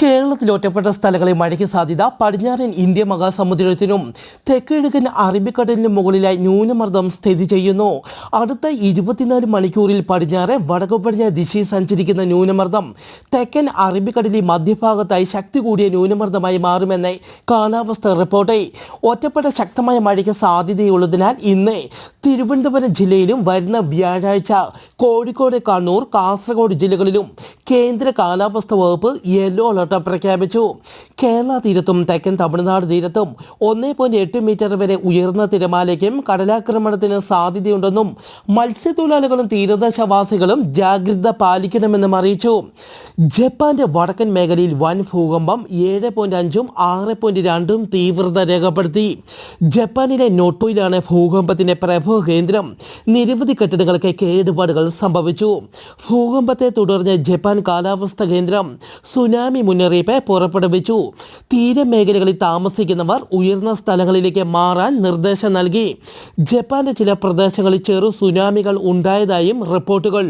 കേരളത്തിൽ ഒറ്റപ്പെട്ട സ്ഥലങ്ങളിൽ മഴയ്ക്ക് സാധ്യത. പടിഞ്ഞാറൻ ഇന്ത്യ മഹാസമുദ്രത്തിനും തെക്കിഴക്കൻ അറബിക്കടലിനും മുകളിലായി ന്യൂനമർദ്ദം സ്ഥിതി ചെയ്യുന്നു. അടുത്ത 24 മണിക്കൂറിൽ പടിഞ്ഞാറ് വടക്കു പടിഞ്ഞാറ് ദിശയിൽ സഞ്ചരിക്കുന്ന ന്യൂനമർദ്ദം തെക്കൻ അറബിക്കടലിൽ മധ്യഭാഗത്തായി ശക്തി കൂടിയ ന്യൂനമർദ്ദമായി മാറുമെന്ന് കാലാവസ്ഥ റിപ്പോർട്ട്. ഒറ്റപ്പെട്ട ശക്തമായ മഴയ്ക്ക് സാധ്യതയുള്ളതിനാൽ ഇന്ന് തിരുവനന്തപുരം ജില്ലയിലും വരുന്ന വ്യാഴാഴ്ച കോഴിക്കോട്, കണ്ണൂർ, കാസർഗോഡ് ജില്ലകളിലും കേന്ദ്ര കാലാവസ്ഥ വകുപ്പ് യെല്ലോ അലർട്ട് പ്രഖ്യാപിച്ചു. കേരള തീരത്തും തെക്കൻ തമിഴ്നാട് തീരത്തും 1.8 മീറ്റർ വരെ ഉയർന്ന തിരമാലയ്ക്കും കടലാക്രമണത്തിന് സാധ്യതയുണ്ടെന്നും മത്സ്യത്തൊഴിലാളികളും തീരദേശവാസികളും ജാഗ്രത പാലിക്കണമെന്നും അറിയിച്ചു. ജപ്പാന്റെ വടക്കൻ മേഖലയിൽ വൻ ഭൂകമ്പം 7.5ഉം 6.2ഉം തീവ്രത രേഖപ്പെടുത്തി. ജപ്പാനിലെ നോട്ടോയിലാണ് ഭൂകമ്പത്തിന്റെ പ്രഭവ കേന്ദ്രം. നിരവധി കെട്ടിടങ്ങൾക്ക് കേടുപാടുകൾ സംഭവിച്ചു. ഭൂകമ്പത്തെ തുടർന്ന് ജപ്പാൻ കാലാവസ്ഥാ കേന്ദ്രം സുനാമി മുന്നറിയിപ്പ് പുറപ്പെടുവിച്ചു. തീരമേഖലകളിൽ താമസിക്കുന്നവർ ഉയർന്ന സ്ഥലങ്ങളിലേക്ക് മാറാൻ നിർദ്ദേശം നൽകി. ജപ്പാന്റെ ചില പ്രദേശങ്ങളിൽ ചെറു സുനാമികൾ ഉണ്ടായതായും റിപ്പോർട്ടുകൾ.